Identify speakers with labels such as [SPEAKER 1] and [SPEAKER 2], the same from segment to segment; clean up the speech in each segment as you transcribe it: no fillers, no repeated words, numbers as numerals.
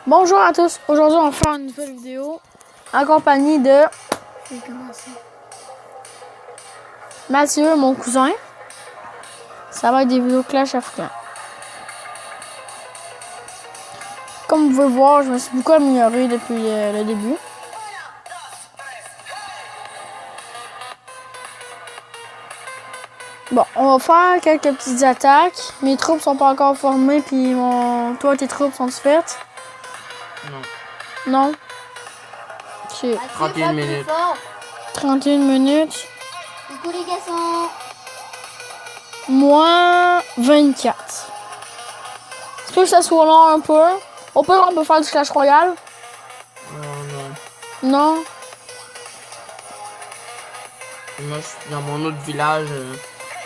[SPEAKER 1] Bonjour à tous, aujourd'hui on va faire une nouvelle vidéo en compagnie de Mathieu, mon cousin. Ça va être des vidéos Clash of Clans. Comme vous pouvez voir, je me suis beaucoup amélioré depuis le début. Bon, on va faire quelques petites attaques. Mes troupes sont pas encore formées, puis toi, tes troupes sont faites?
[SPEAKER 2] Non.
[SPEAKER 1] Non? Ok.
[SPEAKER 2] 31 minutes.
[SPEAKER 1] 31 minutes.
[SPEAKER 3] Coucou les garçons.
[SPEAKER 1] Moins 24. Est-ce que ça soit long un peu? Au pire, on peut faire du Clash Royale?
[SPEAKER 2] Non.
[SPEAKER 1] Non?
[SPEAKER 2] Moi, je suis dans mon autre village.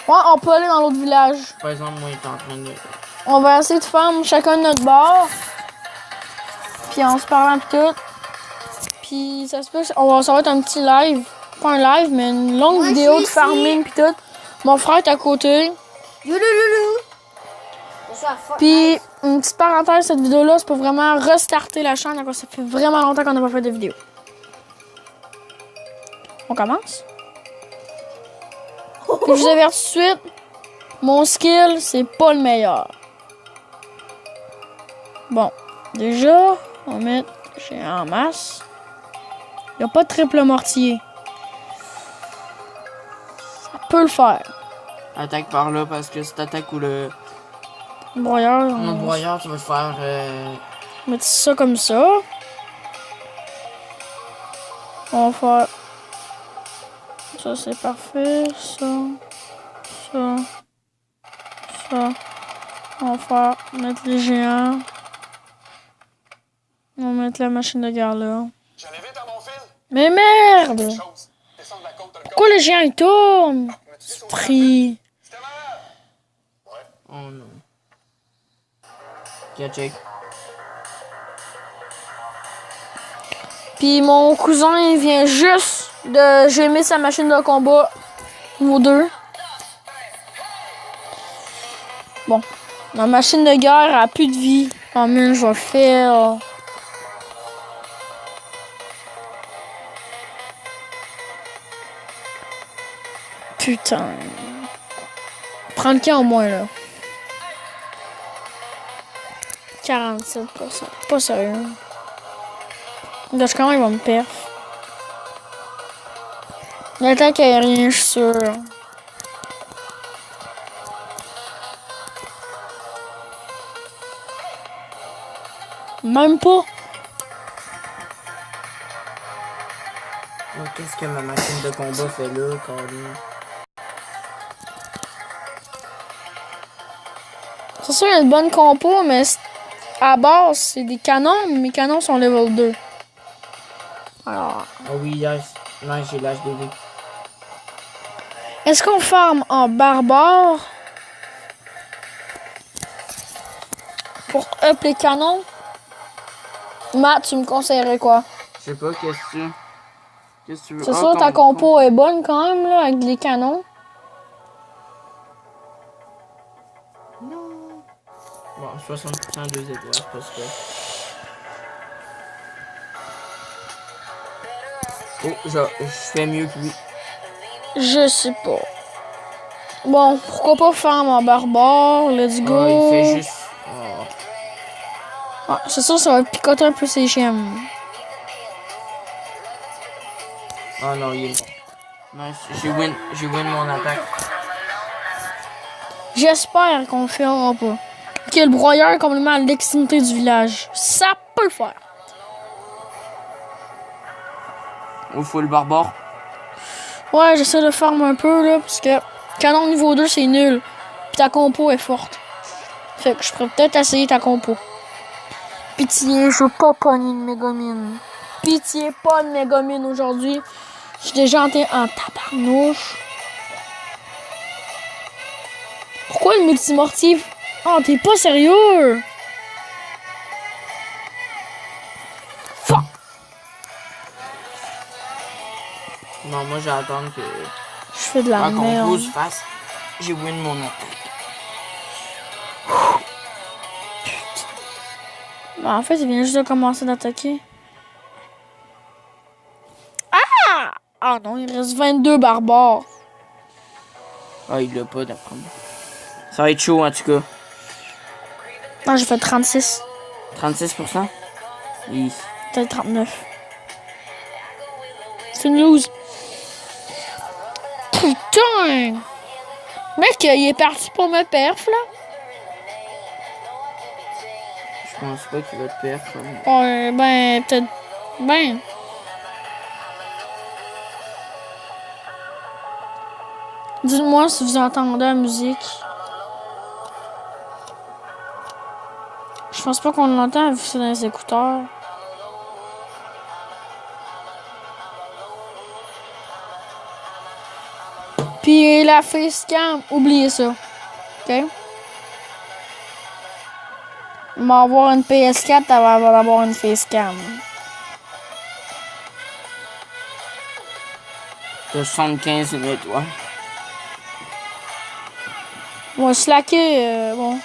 [SPEAKER 1] Ouais, on peut aller dans l'autre village.
[SPEAKER 2] Par exemple, moi, il est en train de...
[SPEAKER 1] On va essayer de faire chacun de notre bord. Puis on se parle pis tout. Puis ça se peut, ça va être un petit live. Pas un live, mais une longue vidéo de farming pis tout. Mon frère est à côté. Puis une petite parenthèse, cette vidéo-là, c'est pour vraiment restarter la chaîne. Donc ça fait vraiment longtemps qu'on n'a pas fait de vidéo. On commence? Puis je vous avertis tout de suite, mon skill, c'est pas le meilleur. Bon, déjà, on va mettre géant en masse. Il n'y a pas de triple mortier. Ça peut le faire.
[SPEAKER 2] Attaque par là, parce que cette attaque ou le
[SPEAKER 1] Broyeur,
[SPEAKER 2] broyeur, tu vas le faire...
[SPEAKER 1] mettre ça comme ça. On va faire... Ça, c'est parfait. Ça. On va faire... mettre les géants. On va mettre la machine de guerre là. Mais merde! Pourquoi le géant il tourne? Pris.
[SPEAKER 2] Oh non. Ok, check.
[SPEAKER 1] Puis mon cousin il vient juste de gémer sa machine de combat niveau 2. Bon. Ma machine de guerre a plus de vie. Oh man, je vais le faire. Putain. Prendre qui en moins là? 47%. Pas sérieux. Gâche comment il va me perdre. L'attaque aérienne, je suis sûr. Même pas.
[SPEAKER 2] Oh, qu'est-ce que ma machine de combat fait là, Colin?
[SPEAKER 1] C'est sûr, il y a une bonne compo, mais à base, c'est des canons, mais mes canons sont level 2. Alors,
[SPEAKER 2] Oh oui, yes. Non, j'ai l'HDV.
[SPEAKER 1] est-ce qu'on farme en barbare pour up les canons? Matt, tu me conseillerais quoi?
[SPEAKER 2] Je sais pas, qu'est-ce que tu veux?
[SPEAKER 1] C'est sûr, ta compo est bonne quand même, là, avec les canons.
[SPEAKER 2] Bon, 60% 2 étoiles, c'est pas super. Oh, je fais mieux que lui.
[SPEAKER 1] Je sais pas. Bon, pourquoi pas farm en barbare? Let's go.
[SPEAKER 2] Oh, il fait juste... Oh.
[SPEAKER 1] Ah, c'est sûr, ça va picoter un peu ses gemmes.
[SPEAKER 2] Oh non, il est bon. Nice, j'ai win mon attaque.
[SPEAKER 1] J'espère qu'on le fera pas. Que le broyeur est complètement à l'extrémité du village. Ça peut le faire.
[SPEAKER 2] Oh, faut le barbare.
[SPEAKER 1] Ouais, j'essaie de farm un peu, là, parce que canon niveau 2, c'est nul. Puis ta compo est forte. Fait que je pourrais peut-être essayer ta compo. Pitié, je veux pas pogner de mégamine. Pitié, pas de mégamine aujourd'hui. Je suis déjà en tabarnouche. Pourquoi le multimortier? Oh, t'es pas sérieux? Fuck!
[SPEAKER 2] Non, moi j'attends que...
[SPEAKER 1] Je fais de la
[SPEAKER 2] Quand
[SPEAKER 1] merde.
[SPEAKER 2] on se fasse, j'ai win mon attaque.
[SPEAKER 1] Ben, en fait, il vient juste de commencer d'attaquer. Ah! Ah non, il reste 22 barbares.
[SPEAKER 2] Ah, il l'a pas d'après moi. Ça va être chaud en tout cas.
[SPEAKER 1] Non, j'ai fait 36.
[SPEAKER 2] 36%? Oui.
[SPEAKER 1] Peut-être 39. C'est une lose. Putain! Mec, il est parti pour me perf, là.
[SPEAKER 2] Je pense pas qu'il va te perdre.
[SPEAKER 1] Ouais, ben, peut-être. Ben. Dites-moi si vous entendez la musique. Je pense pas qu'on l'entend vu que c'est dans les écouteurs. Puis la facecam, oubliez ça. OK? On va avoir une PS4 avant d'avoir une facecam.
[SPEAKER 2] T'as 75 minutes, ouais.
[SPEAKER 1] On va slacker, bon.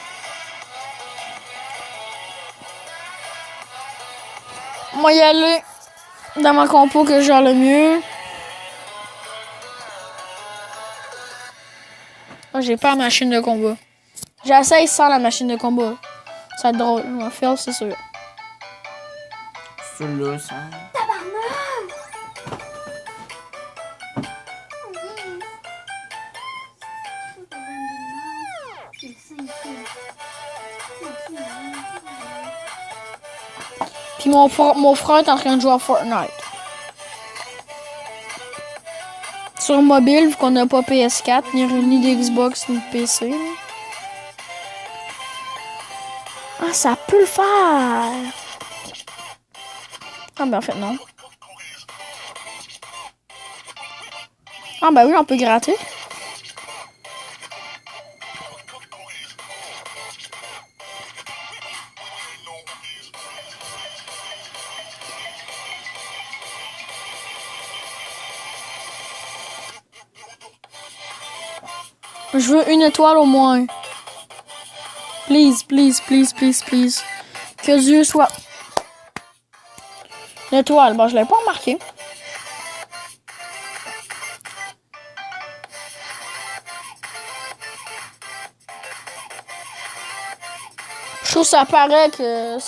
[SPEAKER 1] On va y aller dans ma compo que je gère le mieux. Oh, j'ai pas la machine de combat. J'essaye sans la machine de combat. Ça va être drôle. On va faire, c'est sûr.
[SPEAKER 2] Celui-là, ça.
[SPEAKER 1] Puis mon frère est en train de jouer à Fortnite. Sur mobile, vu qu'on n'a pas PS4, ni de Xbox, ni de PC. Là. Ah, ça peut le faire! Ah, ben en fait, non. Ah, ben oui, on peut gratter. Je veux une étoile au moins. Please, please, please, please, please. Que Dieu soit... L'étoile, bon, je l'ai pas remarqué. Je trouve que ça paraît que...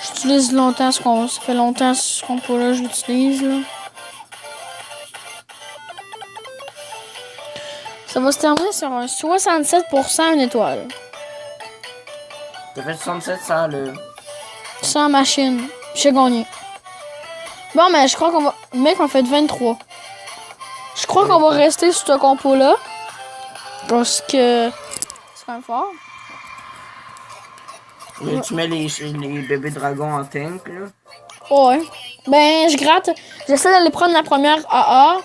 [SPEAKER 1] J'utilise longtemps ce qu'on... Ça fait longtemps ce qu'on peut là, je l'utilise, là. Ça va se terminer sur un 67% une étoile.
[SPEAKER 2] T'as fait 67 sans le.
[SPEAKER 1] Sans machine. J'ai gagné. Bon, mais je crois qu'on va... Mec, on fait 23. Je crois qu'on va rester sur ce compo-là. Parce que... C'est quand même fort.
[SPEAKER 2] Ouais. Tu mets les bébés dragons en tank, là.
[SPEAKER 1] Ouais. Ben, je gratte. J'essaie d'aller prendre la première AA.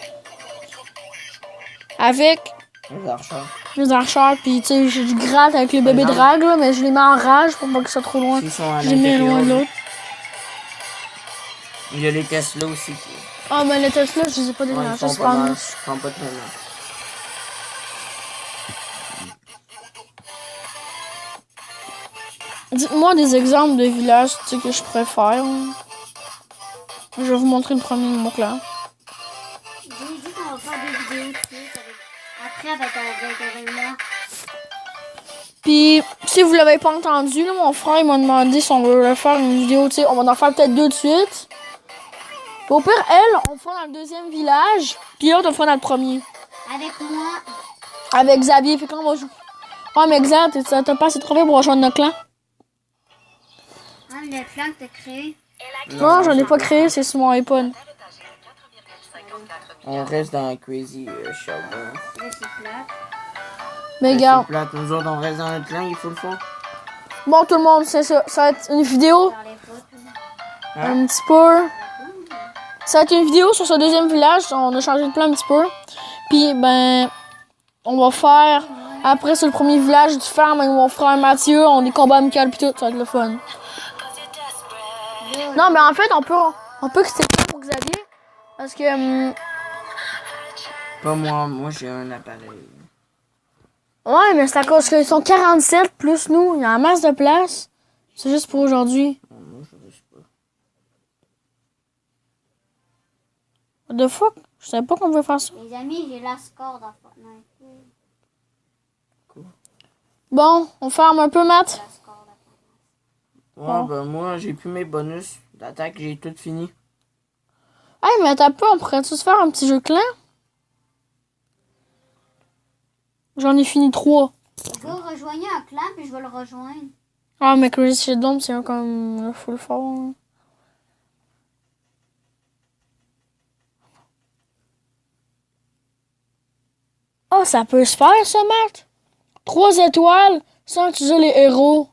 [SPEAKER 1] Avec...
[SPEAKER 2] Les archers.
[SPEAKER 1] Les archers, puis tu sais, je gratte avec les bébés drags, là, mais je les mets en rage pour pas qu'ils soient trop loin. Je les mets loin de l'autre.
[SPEAKER 2] Il y a les Tesla aussi.
[SPEAKER 1] Ah, mais les Tesla, je les ai pas déménagés,
[SPEAKER 2] Ils
[SPEAKER 1] c'est pas mal.
[SPEAKER 2] font pas très mal.
[SPEAKER 1] Dites-moi des exemples de villages tu sais, que je préfère. Je vais vous montrer le premier mot clair.
[SPEAKER 3] J'ai dit qu'on va faire des vidéos dessus. Après, avec moi.
[SPEAKER 1] Puis, si vous l'avez pas entendu, là, mon frère il m'a demandé si on veut faire une vidéo, tu sais, on va en faire peut-être 2 de suite. Puis au pire, elle, on le fera dans le deuxième village, puis l'autre, on le fera dans le premier.
[SPEAKER 3] Avec moi.
[SPEAKER 1] Avec Xavier, fait quand on va jouer. Ouais, mais Xavier, t'as pas assez trouvé pour rejoindre notre clan?
[SPEAKER 3] Ah, le clan que t'as créé.
[SPEAKER 1] Non, j'en ai pas créé, c'est sur mon iPod.
[SPEAKER 2] On reste dans Crazy Sheldon.
[SPEAKER 3] Là, c'est plat.
[SPEAKER 1] Mais regarde.
[SPEAKER 2] Nous autres, on reste dans notre clan, il faut le faire.
[SPEAKER 1] Bon, tout le monde, c'est ça. Ça va être une vidéo.
[SPEAKER 3] Dans les potes.
[SPEAKER 1] Un petit peu. Ça va être une vidéo sur ce deuxième village. On a changé de plan un petit peu. Puis, ben, on va faire, après sur le premier village du ferme avec mon frère Mathieu, on est combat amical pis tout, ça va être le fun. Non, mais en fait, on peut quitter le pour Xavier. Parce que,
[SPEAKER 2] Pas moi j'ai un appareil.
[SPEAKER 1] ouais, mais c'est à cause qu'ils sont 47 plus nous. Il y a un masse de place. C'est juste pour aujourd'hui.
[SPEAKER 2] Moi, je sais pas.
[SPEAKER 1] What the fuck? Je savais pas qu'on pouvait faire ça.
[SPEAKER 3] Les amis, j'ai la score dans Fortnite.
[SPEAKER 1] Bon, on ferme un peu, Matt.
[SPEAKER 3] La score dans Fortnite.
[SPEAKER 2] Ouais,
[SPEAKER 1] Bon.
[SPEAKER 2] ben moi, j'ai plus mes bonus d'attaque, j'ai tout fini.
[SPEAKER 1] Hey, mais t'as peu, on pourrait-tu se faire un petit jeu clan? J'en ai fini 3.
[SPEAKER 3] Les gars, rejoignez un clan, puis je vais le rejoindre.
[SPEAKER 1] Ah, mais Crazy Shit Dome, c'est un comme full fort. Hein. Oh, ça peut se faire, ça, Matt? 3 étoiles sans utiliser les héros.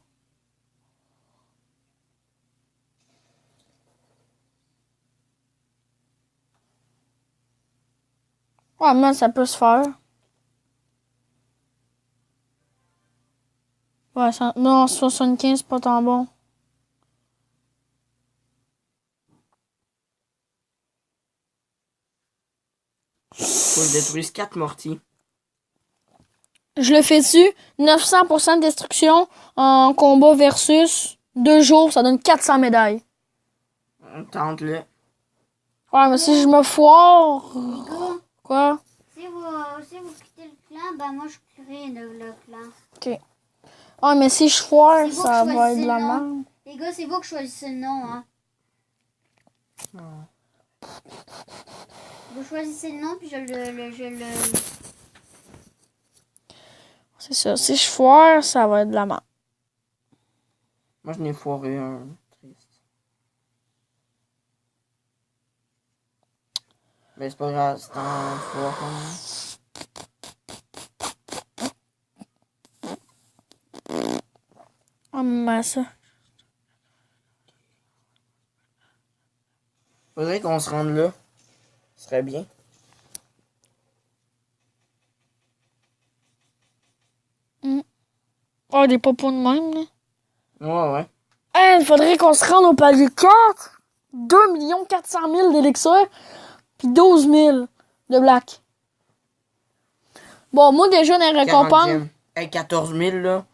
[SPEAKER 1] Ouais, Matt, ça peut se faire. Ouais, non, 75, c'est pas tant bon.
[SPEAKER 2] Faut que je détruise 4 mortiers.
[SPEAKER 1] Je le fais dessus. 900% de destruction en combat versus 2 jours, ça donne 400 médailles.
[SPEAKER 2] Tente-le.
[SPEAKER 1] Ouais, mais si je me foire...
[SPEAKER 3] Les gars,
[SPEAKER 1] Quoi?
[SPEAKER 3] si vous quittez le clan, ben moi je crée le clan.
[SPEAKER 1] Ok. Ouais, mais si je foire,
[SPEAKER 3] C'est vous
[SPEAKER 1] ça
[SPEAKER 3] qui
[SPEAKER 1] va être
[SPEAKER 3] choisissez
[SPEAKER 1] de la
[SPEAKER 3] le nom.
[SPEAKER 1] merde.
[SPEAKER 3] Les gars, c'est vous qui choisissez le nom, hein. Vous choisissez le nom, puis je le...
[SPEAKER 1] C'est ça. Si je foire, ça va être de la merde.
[SPEAKER 2] Moi, je n'ai foiré un. Triste. Mais c'est pas grave, c'est en foire quand même.
[SPEAKER 1] Oh, mais ça.
[SPEAKER 2] Faudrait qu'on se rende là. Ce serait bien.
[SPEAKER 1] Oh, des popos de même, là.
[SPEAKER 2] Ouais, ouais.
[SPEAKER 1] Hey, il faudrait qu'on se rende au palier 4. 2 400 000 d'élixir. Puis 12 000 de black. Bon, moi, déjà, dans les récompenses...
[SPEAKER 2] 40e. Hey, 14 000, là.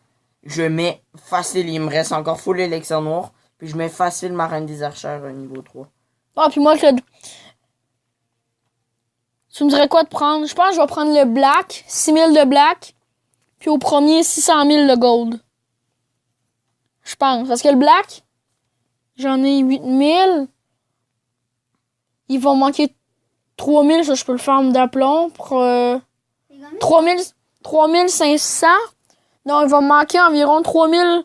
[SPEAKER 2] Je mets facile. Il me reste encore full élixir noir. Puis je mets facile ma reine des archères niveau 3.
[SPEAKER 1] Ah, puis moi, tu me dirais quoi de prendre? Je pense que je vais prendre le black. 6 000 de black. Puis au premier, 600 000 de gold. Je pense. Parce que le black, j'en ai 8 000. Il va me manquer 3 000. Ça, je peux le faire d'aplomb pour... 3 500. Non, il va me manquer environ 3 000.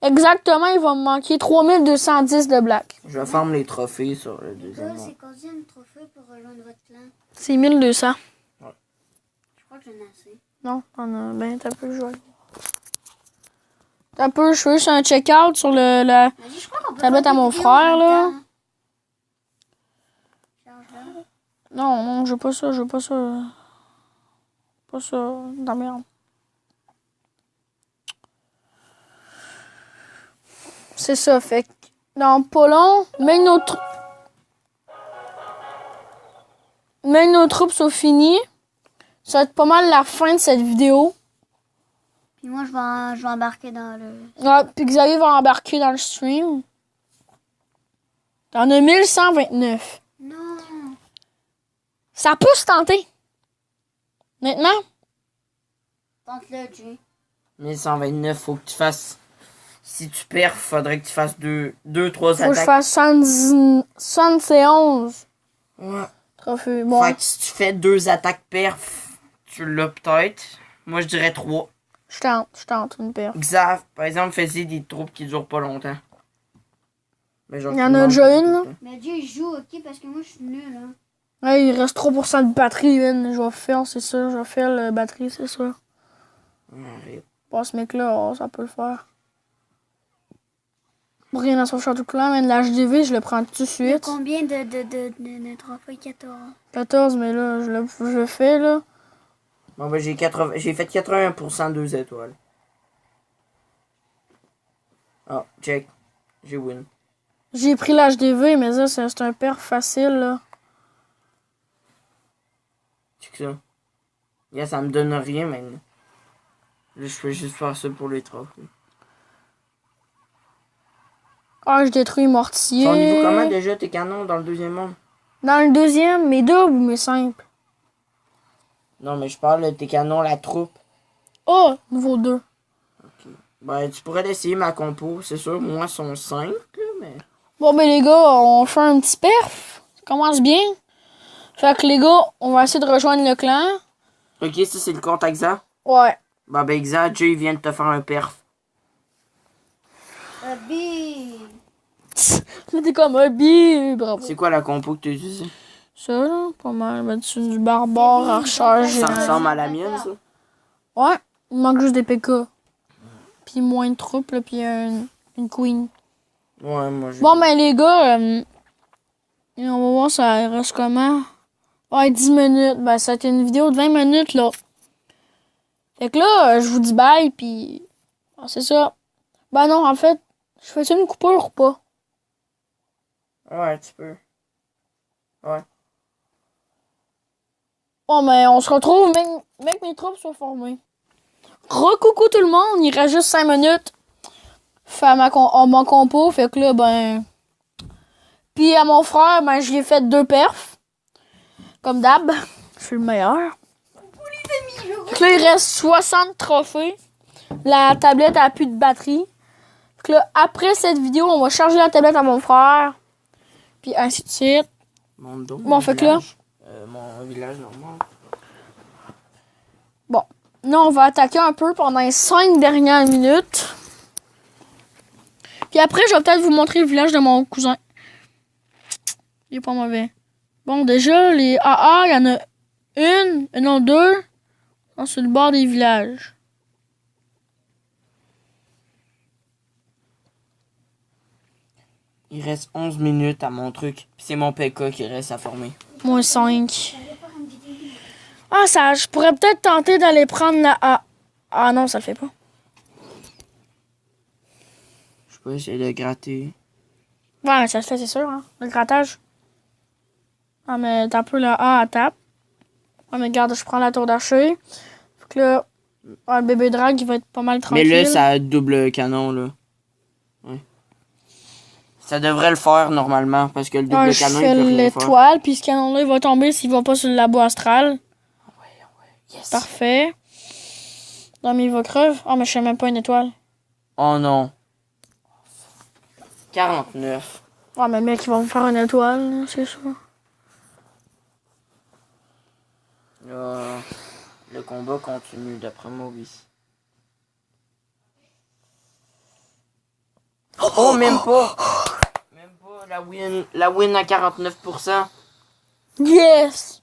[SPEAKER 1] Exactement, il va me manquer 3 210 de black.
[SPEAKER 2] Je ferme les trophées sur le
[SPEAKER 3] Les
[SPEAKER 2] deuxième.
[SPEAKER 3] gars, c'est combien de trophées pour rejoindre votre clan?
[SPEAKER 1] C'est 1200.
[SPEAKER 3] Je crois que j'en ai assez.
[SPEAKER 1] Non, on a... Ben, t'as peu, je vais aller voir. T'as peu, je fais juste un check-out sur la
[SPEAKER 3] Vas-y, je crois qu'on peut
[SPEAKER 1] tablette
[SPEAKER 3] faire
[SPEAKER 1] à
[SPEAKER 3] des
[SPEAKER 1] mon
[SPEAKER 3] vidéos
[SPEAKER 1] frère,
[SPEAKER 3] en
[SPEAKER 1] là.
[SPEAKER 3] même temps. Charge-le.
[SPEAKER 1] Non, non, je veux pas ça, je veux pas ça. Pas ça, dans la merde. C'est ça, fait que dans pas long, même nos troupes sont finies. Ça va être pas mal la fin de cette vidéo.
[SPEAKER 3] Puis moi, je vais embarquer dans le...
[SPEAKER 1] Ouais, puis Xavier va embarquer dans le stream. T'en as 1129.
[SPEAKER 3] Non.
[SPEAKER 1] Ça peut se tenter. Honnêtement.
[SPEAKER 3] Tente-le, Jay.
[SPEAKER 2] 1129, faut que tu fasses. Si tu perds, faudrait que tu fasses 2-3
[SPEAKER 1] Faut que je
[SPEAKER 2] attaques.
[SPEAKER 1] fasse 71
[SPEAKER 2] Ouais.
[SPEAKER 1] trophées. Bon,
[SPEAKER 2] Fait que si tu fais 2 attaques perf, tu l'as peut-être. Moi, je dirais 3.
[SPEAKER 1] je tente une paire.
[SPEAKER 2] Xav, par exemple, faisait des troupes qui durent pas longtemps. Mais genre,
[SPEAKER 1] Il y en a déjà une, là.
[SPEAKER 3] Mais Jay, il joue, ok, parce que moi, je suis nul, hein.
[SPEAKER 1] Ouais, il reste 3% de batterie, man. Je vais faire, c'est sûr. Je vais faire la batterie, c'est sûr.
[SPEAKER 2] Arrête.
[SPEAKER 1] Bon, ce mec-là, oh, ça peut le faire. Rien à son château clan, man. L'HDV, je le prends tout de
[SPEAKER 3] Il y a
[SPEAKER 1] suite.
[SPEAKER 3] combien de trophées? 14.
[SPEAKER 1] 14, mais là, je le fais, là.
[SPEAKER 2] Bon, ben, j'ai fait 81% 2 étoiles. Ah, check. J'ai win.
[SPEAKER 1] J'ai pris l'HDV, mais ça, c'est un père facile, là.
[SPEAKER 2] Check ça. Yeah, ça me donne rien maintenant. Là, je peux juste faire ça pour les trophées.
[SPEAKER 1] Ah, je détruis mortier.
[SPEAKER 2] Son niveau comment déjà tes canons dans le deuxième monde?
[SPEAKER 1] Dans le deuxième, mes doubles ou mes simples?
[SPEAKER 2] Non, mais je parle de tes canons, la troupe.
[SPEAKER 1] Oh, niveau 2.
[SPEAKER 2] Ok. Ben, tu pourrais essayer ma compo. C'est sûr, moi, sont 5, là, mais...
[SPEAKER 1] Bon, ben les gars, on fait un petit perf. Ça commence bien. Fait que les gars, on va essayer de rejoindre le clan.
[SPEAKER 2] Ok, ça, c'est le compte Exa.
[SPEAKER 1] Ouais.
[SPEAKER 2] Ben, Exa, Jay vient de te faire un perf.
[SPEAKER 3] Bim!
[SPEAKER 1] C'était comme un bi, bravo.
[SPEAKER 2] C'est quoi la compo que tu as utilisée?
[SPEAKER 1] Ça, là, pas mal. Mettre du barbare, archer,
[SPEAKER 2] Ça
[SPEAKER 1] géant.
[SPEAKER 2] ressemble à la mienne, ça?
[SPEAKER 1] Ouais, il manque juste des PK. Puis moins de troupes, là, puis une queen.
[SPEAKER 2] Ouais, moi, j'ai...
[SPEAKER 1] Bon, ben les gars, on va voir ça reste comment. Ouais, 10 minutes. Ben, ça a été une vidéo de 20 minutes, là. Fait que là, je vous dis bye, puis... Ah, c'est ça. Ben non, en fait, je fais-tu une coupure ou pas?
[SPEAKER 2] Ouais, tu peux. Ouais.
[SPEAKER 1] Bon, ben, on se retrouve, même que mes troupes soient formées. Recoucou tout le monde, il reste juste 5 minutes. Faire mon compo, fait que là, ben... Puis à mon frère, ben, je lui ai fait 2 perfs. Comme d'hab. Je suis le meilleur. Fait que là, il reste 60 trophées. La tablette a plus de batterie. Fait que là, après cette vidéo, on va charger la tablette à mon frère. Puis ainsi de suite.
[SPEAKER 2] Mon dos,
[SPEAKER 1] Bon, fait que là...
[SPEAKER 2] mon village normal.
[SPEAKER 1] Bon. Là, on va attaquer un peu pendant les 5 dernières minutes. Puis après, je vais peut-être vous montrer le village de mon cousin. Il est pas mauvais. Bon, déjà, les AA, il y en a non deux. Sur le bord des villages.
[SPEAKER 2] Il reste 11 minutes à mon truc. Puis c'est mon PK qui reste à former.
[SPEAKER 1] Moins 5. Ah, ça, je pourrais peut-être tenter d'aller prendre la A. Ah non, ça le fait pas.
[SPEAKER 2] Je peux essayer de gratter.
[SPEAKER 1] Ouais, ça se fait, c'est sûr, hein. Le grattage. Ah, mais t'as un peu la A à tape. Ah, mais regarde, je prends la tour d'archer. Fait que là, le bébé drag, il va être pas mal tranquille.
[SPEAKER 2] Mais là, ça a double canon, là. Ouais. Ça devrait le faire, normalement, parce que le double
[SPEAKER 1] Ouais, je
[SPEAKER 2] canon,
[SPEAKER 1] fais
[SPEAKER 2] il peut rien faire.
[SPEAKER 1] l'étoile, puis ce canon-là, il va tomber s'il va pas sur le labo astral.
[SPEAKER 2] Ouais. Yes.
[SPEAKER 1] Parfait. Non, mais il va crever. Ah, mais je fais même pas une étoile.
[SPEAKER 2] Oh non. 49.
[SPEAKER 1] Ah, mais mec, ils vont me faire une étoile, là, c'est sûr.
[SPEAKER 2] Le combat continue, d'après moi, oui. Oh, même pas! Même pas, la win à 49%.
[SPEAKER 1] Yes!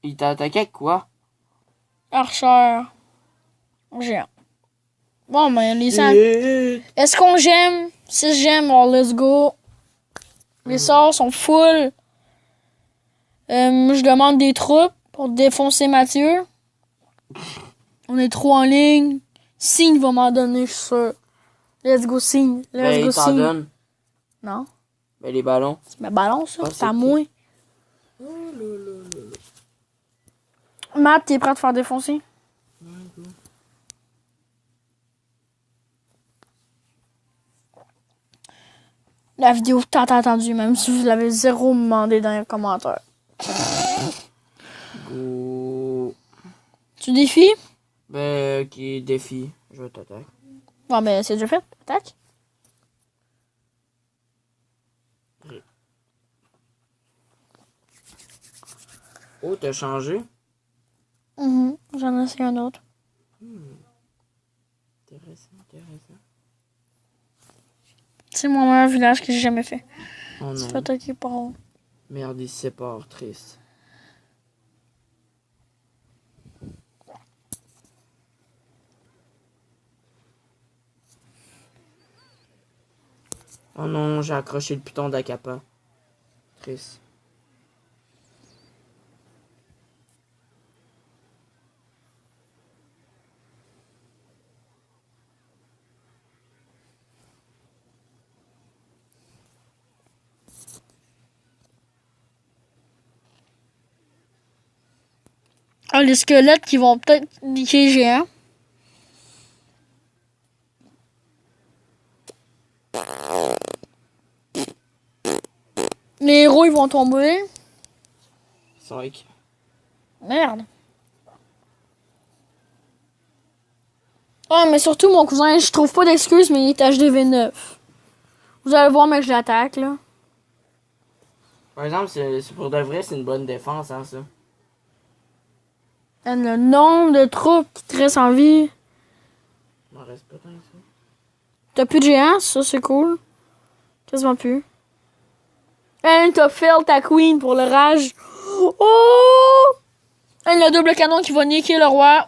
[SPEAKER 2] Il t'a attaqué avec quoi?
[SPEAKER 1] Archer. Géant. Bon, mais les 5. Est-ce qu'on gemme? Si j'aime, alors let's go. Les sorts sont full. Je demande des troupes pour défoncer Mathieu. On est trop en ligne. Signe va m'en donner, je suis sûr. Let's go, Signe. Let's
[SPEAKER 2] Ben,
[SPEAKER 1] go,
[SPEAKER 2] il t'en
[SPEAKER 1] Signe.
[SPEAKER 2] donne.
[SPEAKER 1] Non,
[SPEAKER 2] Ben, les ballons.
[SPEAKER 1] c'est mes ballons, ça.
[SPEAKER 2] Ah,
[SPEAKER 1] c'est à
[SPEAKER 2] c'est
[SPEAKER 1] moi. Matt, t'es prêt à te faire défoncer? La vidéo tant attendue, même si vous l'avez zéro demandé dans les commentaires.
[SPEAKER 2] Go.
[SPEAKER 1] Tu défies?
[SPEAKER 2] Ben, qui défi. Je t'attaque.
[SPEAKER 1] Bon, ben, c'est déjà fait. Attaque.
[SPEAKER 2] Oh, t'as changé?
[SPEAKER 1] J'en ai essayé un autre.
[SPEAKER 2] Intéressant.
[SPEAKER 1] C'est mon meilleur village que j'ai jamais fait.
[SPEAKER 2] Oh
[SPEAKER 1] C'est
[SPEAKER 2] non.
[SPEAKER 1] fait attaquer par où?
[SPEAKER 2] Merde, il se sépare, triste. Oh non, j'ai accroché le piton d'Akapa. Triste.
[SPEAKER 1] Ah, les squelettes qui vont peut-être niquer les géants. Les héros, ils vont tomber.
[SPEAKER 2] 5.
[SPEAKER 1] Merde. Ah, mais surtout, mon cousin, je trouve pas d'excuses, mais il est HDV9. Vous allez voir, mais je l'attaque, là.
[SPEAKER 2] Par exemple, c'est pour de vrai, c'est une bonne défense, hein, ça.
[SPEAKER 1] Le nombre de troupes qui te restent en vie.
[SPEAKER 2] Il m'en reste pas tant que ça.
[SPEAKER 1] T'as plus de géants, ça, c'est cool. Quasiment plus. And t'as fail ta queen pour le rage. Oh! And le double canon qui va niquer le roi.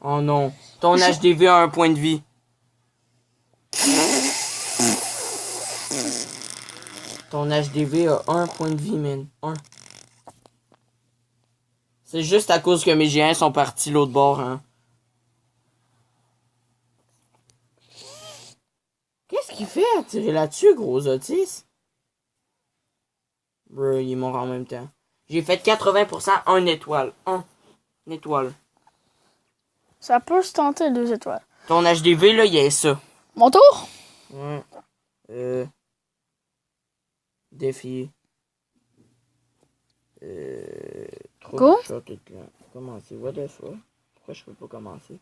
[SPEAKER 2] Oh non. Ton HDV a un point de vie. Ton HDV a un point de vie, man. Un. C'est juste à cause que mes géants sont partis l'autre bord, hein. Qu'est-ce qu'il fait à tirer là-dessus, gros Otis? Bro, il est mort en même temps. J'ai fait 80% un étoile. Une étoile.
[SPEAKER 1] Ça peut se tenter 2 étoiles.
[SPEAKER 2] Ton HDV, là, il y a ça.
[SPEAKER 1] Mon tour?
[SPEAKER 2] Ouais. Défi.
[SPEAKER 1] Go.
[SPEAKER 2] Commencer. What the fuck? Pourquoi je peux pas commencer?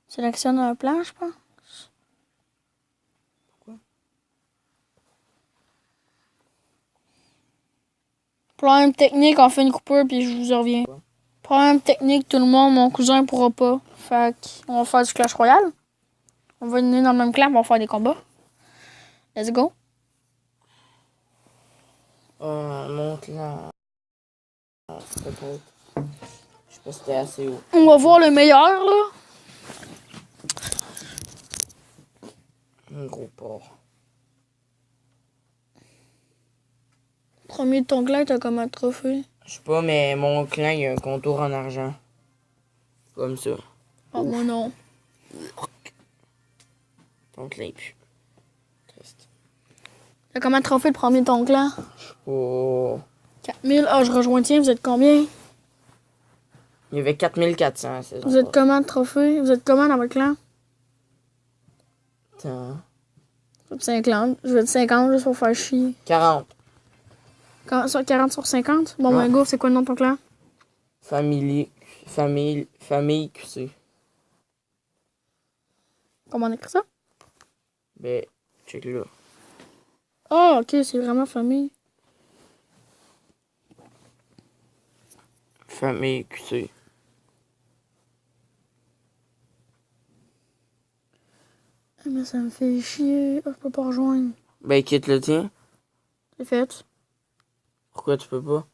[SPEAKER 1] Sélectionne un plan, je pense.
[SPEAKER 2] Pourquoi?
[SPEAKER 1] Problème technique, on fait une coupure puis je vous reviens.
[SPEAKER 2] Quoi?
[SPEAKER 1] Problème technique, tout le monde, mon cousin pourra pas. Fait qu'on va faire du Clash Royale. On va venir dans le même clan, on va faire des combats. Let's go.
[SPEAKER 2] Mon clan. Peut-être. Je sais pas si c'était assez haut.
[SPEAKER 1] On va voir le meilleur, là.
[SPEAKER 2] Un gros porc.
[SPEAKER 1] Premier de ton clan, t'as comme un trophée.
[SPEAKER 2] Je sais pas, mais mon clan, il y a un contour en argent. Comme ça.
[SPEAKER 1] Ah, moi non.
[SPEAKER 2] Ton clan est plus. Triste.
[SPEAKER 1] T'as combien de trophées le premier de ton clan?
[SPEAKER 2] Oh.
[SPEAKER 1] 4000. Ah, je rejoins tiens, vous êtes combien?
[SPEAKER 2] Il y avait 4400.
[SPEAKER 1] Vous êtes combien de trophées? Vous êtes combien dans votre clan?
[SPEAKER 2] Attends.
[SPEAKER 1] Je vais être 50. Je vais être 50 juste pour faire chier.
[SPEAKER 2] 40.
[SPEAKER 1] 40 sur 50? Bon,
[SPEAKER 2] Ouais.
[SPEAKER 1] ben go, c'est quoi le nom de ton clan?
[SPEAKER 2] Famille QC.
[SPEAKER 1] Comment on écrit ça?
[SPEAKER 2] Ben, check là.
[SPEAKER 1] Ah, ok, c'est vraiment famille.
[SPEAKER 2] Famille QC.
[SPEAKER 1] Ah, mais ça me fait chier. Ah, je peux pas rejoindre.
[SPEAKER 2] Ben, quitte le tien.
[SPEAKER 1] C'est fait.
[SPEAKER 2] Pourquoi tu peux pas?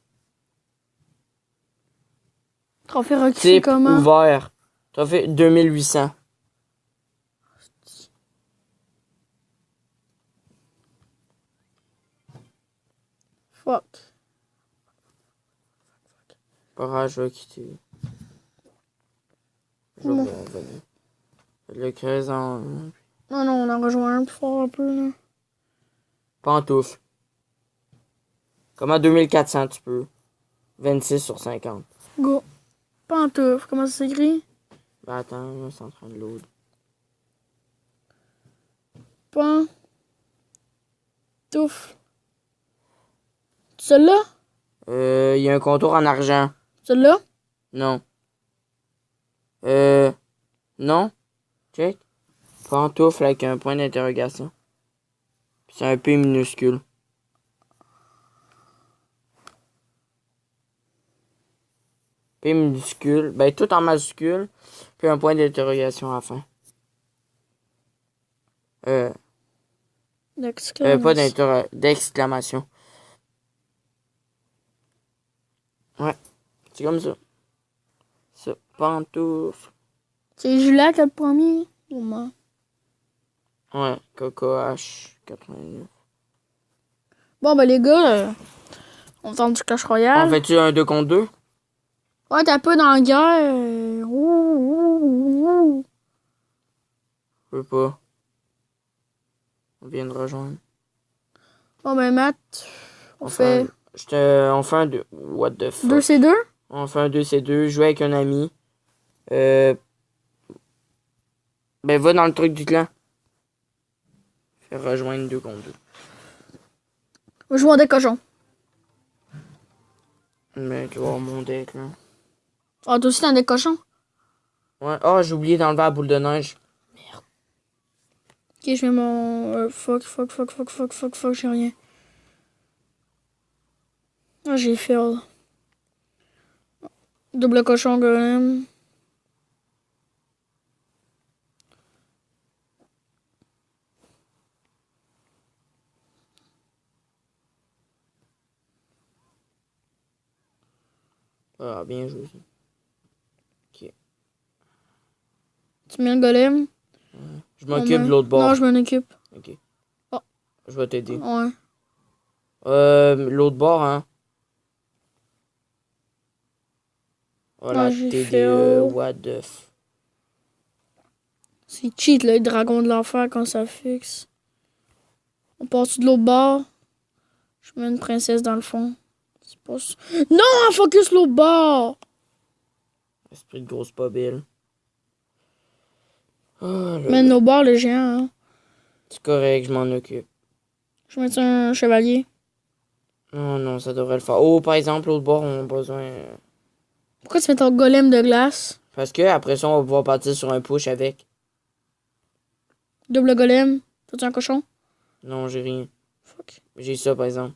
[SPEAKER 1] Trophée recruté
[SPEAKER 2] Type
[SPEAKER 1] comment?
[SPEAKER 2] ouvert. T'as fait 2800.
[SPEAKER 1] Fuck.
[SPEAKER 2] Pas grave, je vais quitter. Je vais revenir. Le 15 ans.
[SPEAKER 1] Non, non, on en rejoint un plus fort un peu, là.
[SPEAKER 2] Pantoufle. Comment 2400 tu peux? 26 sur 50.
[SPEAKER 1] Go. Pantoufle, comment ça s'écrit?
[SPEAKER 2] Ben attends, là, c'est en train de load.
[SPEAKER 1] Pantoufle. Celui-là?
[SPEAKER 2] Il y a un contour en argent.
[SPEAKER 1] Celui-là?
[SPEAKER 2] Non. Non. Check. Pantoufle avec un point d'interrogation. C'est un P minuscule. P minuscule. Ben, tout en majuscule. Puis un point d'interrogation à la fin. Pas d'exclamation. Ouais. C'est comme ça. Ça. Pantoufle.
[SPEAKER 1] C'est Julia qui a le premier? Ou moi?
[SPEAKER 2] Ouais. Coco H89.
[SPEAKER 1] Bon, ben les gars, on tente du Clash Royale.
[SPEAKER 2] En fait-tu un 2 contre 2?
[SPEAKER 1] Ouais, t'es un peu dans la guerre.
[SPEAKER 2] Je peux pas. On vient de rejoindre.
[SPEAKER 1] Bon, ben Matt, on fait
[SPEAKER 2] On fait un 2. What the fuck?
[SPEAKER 1] 2C2?
[SPEAKER 2] On fait un 2C2. Jouer avec un ami. Ben, va dans le truc du clan. Faire rejoindre 2 contre 2.
[SPEAKER 1] Je joue en deck cochon.
[SPEAKER 2] Mais tu vois mon deck, là.
[SPEAKER 1] Ah, toi aussi, t'as un deck cochon?
[SPEAKER 2] Ouais. Oh, j'ai oublié d'enlever la boule de neige.
[SPEAKER 1] Ok, je mets mon... fuck, j'ai rien. Ah, j'ai fail. Double cochon golem.
[SPEAKER 2] Ah, bien joué. Ok.
[SPEAKER 1] Tu mets le golem?
[SPEAKER 2] Je m'occupe de l'autre bord.
[SPEAKER 1] Non, je m'en occupe.
[SPEAKER 2] Ok.
[SPEAKER 1] Oh.
[SPEAKER 2] Je vais t'aider.
[SPEAKER 1] Ouais.
[SPEAKER 2] L'autre bord, hein. Voilà,
[SPEAKER 1] Ah, j'ai
[SPEAKER 2] t'aider.
[SPEAKER 1] fail.
[SPEAKER 2] What the f.
[SPEAKER 1] C'est cheat, là, le dragon de l'enfer quand ça fixe. On passe de l'autre bord. Je mets une princesse dans le fond. C'est pas ça. Non, focus l'autre bord!
[SPEAKER 2] Esprit de grosse pobile. Oh,
[SPEAKER 1] Mets l'autre bord, le géant, hein.
[SPEAKER 2] c'est correct, je m'en occupe.
[SPEAKER 1] Je mets un chevalier.
[SPEAKER 2] Oh non, ça devrait le faire. Oh, par exemple, l'autre bord, on a besoin.
[SPEAKER 1] Pourquoi tu mets ton golem de glace?
[SPEAKER 2] Parce que après ça, on va pouvoir partir sur un push avec.
[SPEAKER 1] Double golem. T'as-tu un cochon?
[SPEAKER 2] Non, j'ai rien.
[SPEAKER 1] Fuck.
[SPEAKER 2] J'ai ça, par exemple.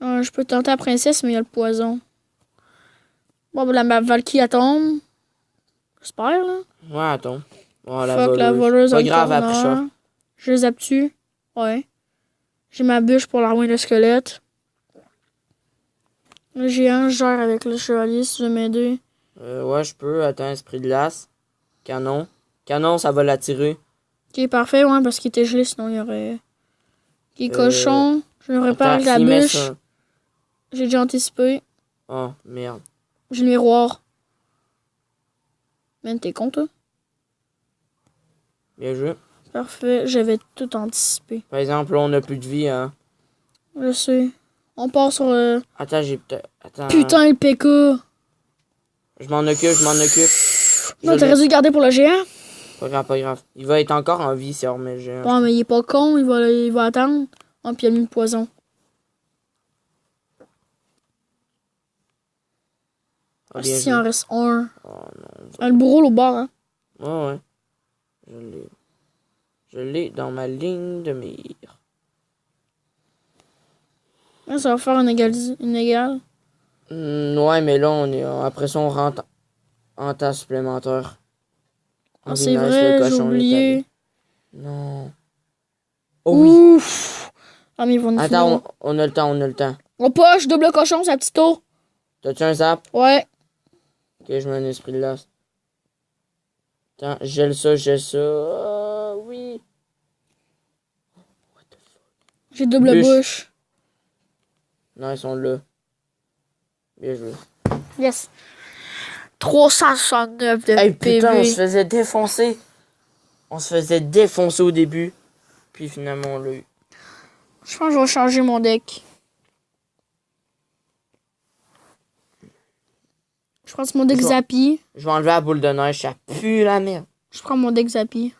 [SPEAKER 1] Je peux tenter la princesse, mais il y a le poison. Bon, ben, ma Valkyrie, elle tombe. J'espère, là.
[SPEAKER 2] Ouais, attends. Oh, la
[SPEAKER 1] Fuck,
[SPEAKER 2] voleuse.
[SPEAKER 1] la voleuse.
[SPEAKER 2] Pas
[SPEAKER 1] dans le
[SPEAKER 2] grave, après ça.
[SPEAKER 1] corner. Je les zappe-tu? Ouais. J'ai ma bûche pour l'armer le squelette. Le géant, je gère avec le chevalier si tu veux m'aider.
[SPEAKER 2] Ouais, je peux. Attends, esprit de glace. Canon. Canon, ça va l'attirer.
[SPEAKER 1] Ok, parfait, ouais, parce qu'il était gelé, sinon il y aurait. Ok, cochon. Je me répare avec la
[SPEAKER 2] s'il met
[SPEAKER 1] bûche.
[SPEAKER 2] ça-
[SPEAKER 1] J'ai déjà anticipé.
[SPEAKER 2] Oh, merde.
[SPEAKER 1] J'ai le miroir. Man, t'es con, toi?
[SPEAKER 2] Bien joué.
[SPEAKER 1] Parfait, j'avais tout anticipé.
[SPEAKER 2] Par exemple, là, on a plus de vie, hein.
[SPEAKER 1] Je sais. On part sur le.
[SPEAKER 2] Attends, j'ai peut-être. Attends.
[SPEAKER 1] Putain, le PK!
[SPEAKER 2] Je m'en occupe, je m'en occupe.
[SPEAKER 1] Non,
[SPEAKER 2] Je
[SPEAKER 1] t'aurais
[SPEAKER 2] l'ai.
[SPEAKER 1] dû le garder pour le géant?
[SPEAKER 2] Pas grave, pas grave. Il va être encore en vie si on remet le géant.
[SPEAKER 1] Bon, mais il est pas con, il va attendre. Oh, puis il a mis le poison.
[SPEAKER 2] Ah, bien
[SPEAKER 1] Si, il en
[SPEAKER 2] joué.
[SPEAKER 1] reste un.
[SPEAKER 2] Oh non.
[SPEAKER 1] Ah, le bourreau, au bord, hein.
[SPEAKER 2] Ouais, ouais. Je l'ai. Je l'ai dans ma ligne de mire.
[SPEAKER 1] Là, ça va faire une égale.
[SPEAKER 2] Ouais, mais là, après ça, on rentre en tas supplémentaire.
[SPEAKER 1] Ah, c'est vrai, j'ai oublié.
[SPEAKER 2] Non. Oh oui.
[SPEAKER 1] Ouf! Ah, mais ils vont nous
[SPEAKER 2] Attends,
[SPEAKER 1] finir.
[SPEAKER 2] on a le temps, on a le temps.
[SPEAKER 1] On poche, double cochon, sa petite tour.
[SPEAKER 2] T'as-tu un zap?
[SPEAKER 1] Ouais.
[SPEAKER 2] Ok, je mets un esprit de glace. Attends, gèle ça, gèle ça. Ah, oui.
[SPEAKER 1] J'ai double
[SPEAKER 2] Bûche.
[SPEAKER 1] bouche.
[SPEAKER 2] Non, ils sont là. Bien joué.
[SPEAKER 1] Yes. 369 de
[SPEAKER 2] Hey,
[SPEAKER 1] PV.
[SPEAKER 2] putain, on se faisait défoncer. On se faisait défoncer au début. Puis finalement, on l'a eu.
[SPEAKER 1] Je pense que je vais changer mon deck. Je prends mon deck
[SPEAKER 2] Je vais-
[SPEAKER 1] Zappy.
[SPEAKER 2] Je vais enlever la boule de neige, ça pue la merde.
[SPEAKER 1] Je prends mon deck Zappy.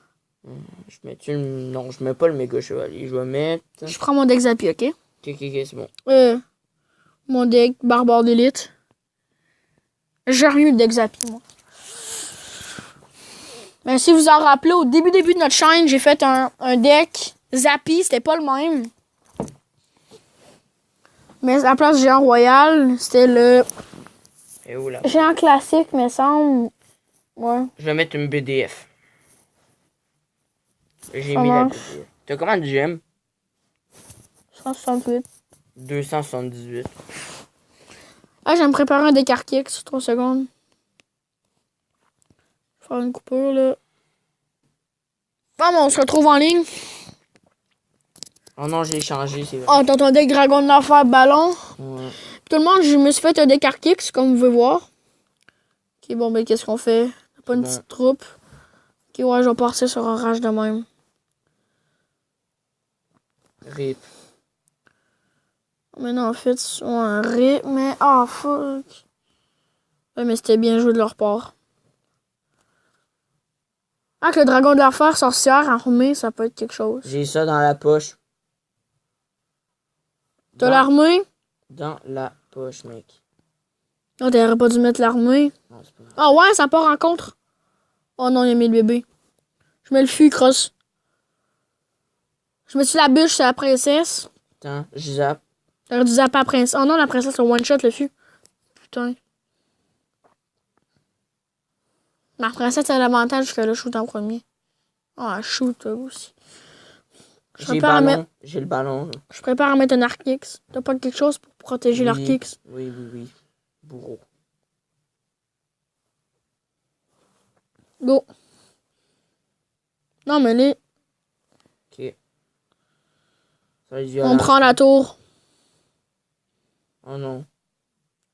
[SPEAKER 2] Je mets-tu le... Non, je mets pas le méga chevalier. Je vais mettre...
[SPEAKER 1] Je prends mon deck Zappy, ok?
[SPEAKER 2] Ok, c'est bon.
[SPEAKER 1] Mon deck Barbare d'élite. J'ai remis le deck Zappy, moi. Mais si vous en rappelez, au début de notre chaîne, j'ai fait un deck Zappy. C'était pas le même. Mais à la place du géant royal, c'était le
[SPEAKER 2] Et où là?
[SPEAKER 1] géant classique, me semble. Ouais.
[SPEAKER 2] Je vais mettre une BDF. J'ai
[SPEAKER 1] Ça
[SPEAKER 2] mis la
[SPEAKER 1] marche.
[SPEAKER 2] BDF. T'as combien de gemmes?
[SPEAKER 1] 168.
[SPEAKER 2] 278.
[SPEAKER 1] Ah, je vais me préparer un deck archaïque sur 3 secondes. Je vais faire une coupure, là. Bon, on se retrouve en ligne.
[SPEAKER 2] Oh non, j'ai changé, c'est vrai.
[SPEAKER 1] Ah, t'as ton deck dragon de l'enfer ballon.
[SPEAKER 2] Ouais.
[SPEAKER 1] Tout le monde, je me suis fait un deck archaïque, comme vous pouvez voir. Ok, bon, ben, qu'est-ce qu'on fait? Pas une
[SPEAKER 2] Bon.
[SPEAKER 1] petite troupe. Ok, ouais, je vais partir sur un rage de même.
[SPEAKER 2] Rip.
[SPEAKER 1] Mais non, en fait, c'est un rip, mais... Ah, fuck. Ouais, mais c'était bien joué de leur part. Ah, que le dragon de l'enfer sorcière armée, ça peut être quelque chose.
[SPEAKER 2] J'ai ça dans la poche.
[SPEAKER 1] T'as l'armée?
[SPEAKER 2] Dans la poche, mec.
[SPEAKER 1] Oh, t'aurais pas dû mettre l'armée.
[SPEAKER 2] Non, c'est pas grave.
[SPEAKER 1] Ah ouais, ça part en contre. Oh non, il a mis le bébé. Je mets le fuit, crosse. Je mets-tu la bûche sur la princesse?
[SPEAKER 2] Attends, je zappe.
[SPEAKER 1] T'aurais dû zapper la princesse. Oh non, la princesse, c'est one shot, le fût. Putain. Ma princesse a l'avantage que là, je shoot en premier. Ah, shoot aussi.
[SPEAKER 2] J'ai le ballon. J'ai le ballon.
[SPEAKER 1] Je prépare à mettre un Arc-X. T'as pas quelque chose pour protéger
[SPEAKER 2] Oui.
[SPEAKER 1] l'Arc-X?
[SPEAKER 2] Oui. Bourreau.
[SPEAKER 1] Go. Non, mais là,
[SPEAKER 2] Ok. Ça va être violent.
[SPEAKER 1] on prend la tour.
[SPEAKER 2] Oh non.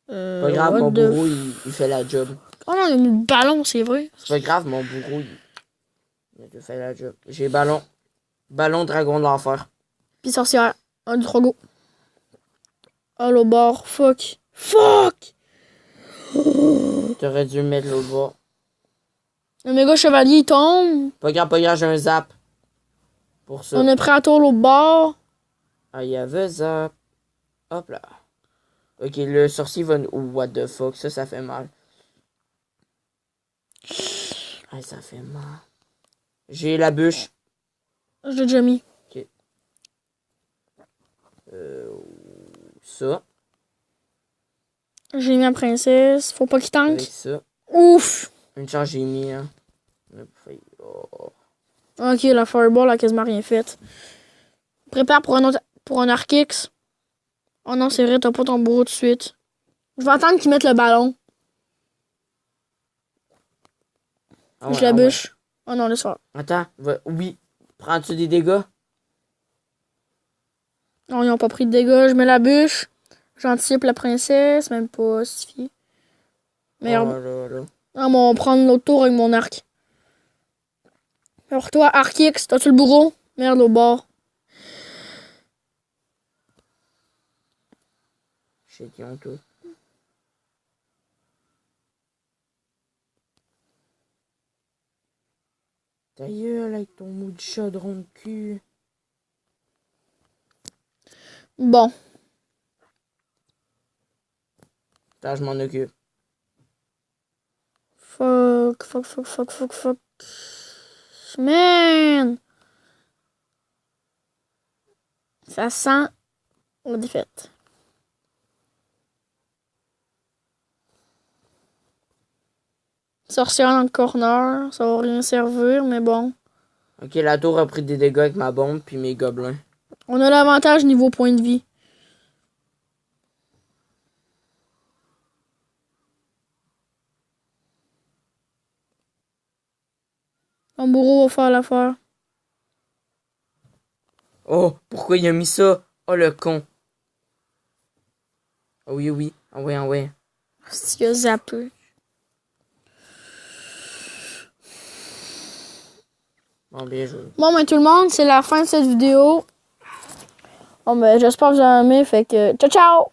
[SPEAKER 2] Pas grave,
[SPEAKER 1] what
[SPEAKER 2] mon
[SPEAKER 1] the
[SPEAKER 2] bourreau, il fait la job.
[SPEAKER 1] Oh non, il y a mis le ballon, c'est vrai.
[SPEAKER 2] C'est pas grave, mon bourreau, il fait la job. J'ai ballon. Ballon dragon de l'enfer.
[SPEAKER 1] Puis sorcière. 1, 2, 3, go. Oh, le bord. Fuck. Fuck!
[SPEAKER 2] T'aurais dû le mettre l'autre bord.
[SPEAKER 1] Le méga chevalier, il tombe.
[SPEAKER 2] Pas grave, j'ai un zap. Pour ça.
[SPEAKER 1] On est prêt à tour l'autre bord.
[SPEAKER 2] Ah, il y avait zap. Hop là. Ok, le sorcier va... Oh, what the fuck, ça fait mal. Ah, ça fait mal. J'ai la bûche.
[SPEAKER 1] Je l'ai déjà mis.
[SPEAKER 2] Ok. Ça.
[SPEAKER 1] J'ai mis la princesse. Faut pas qu'il tank.
[SPEAKER 2] Avec ça.
[SPEAKER 1] Ouf!
[SPEAKER 2] Une chance, j'ai mis, hein. Oh.
[SPEAKER 1] Ok, la fireball a quasiment rien fait. Prépare pour un Arc-X. Oh non, c'est vrai, t'as pas ton bourreau tout de suite. Je vais attendre qu'ils mettent le ballon.
[SPEAKER 2] Ah ouais,
[SPEAKER 1] Je la
[SPEAKER 2] ah ouais.
[SPEAKER 1] bûche. Oh non, laisse faire.
[SPEAKER 2] Attends, oui. Prends-tu des dégâts?
[SPEAKER 1] Non, ils ont pas pris de dégâts. Je mets la bûche. J'anticipe la princesse. Même pas justifié. Merde.
[SPEAKER 2] Oh là là.
[SPEAKER 1] Ah, bon, on va prendre l'autre tour avec mon arc. Alors toi, Arc-X, t'as-tu le bourreau? Merde, au bord.
[SPEAKER 2] Shit, ils ont tout. Ta gueule avec ton mou de chaudron de cul.
[SPEAKER 1] Bon.
[SPEAKER 2] Attends, je m'en occupe.
[SPEAKER 1] Fuck. Man! Ça sent la défaite. Sorcière dans le corner, ça va rien servir, mais bon.
[SPEAKER 2] Ok, la tour a pris des dégâts avec ma bombe puis mes gobelins.
[SPEAKER 1] On a l'avantage niveau point de vie. Mon bourreau va faire l'affaire.
[SPEAKER 2] Oh, pourquoi il a mis ça? Oh, le con. Oh, oui. Ah ouais.
[SPEAKER 1] C'est qu'il a zappé.
[SPEAKER 2] Bon, bien joué.
[SPEAKER 1] Bon, ben tout le monde, c'est la fin de cette vidéo. Bon, ben j'espère que vous avez aimé. Fait que ciao!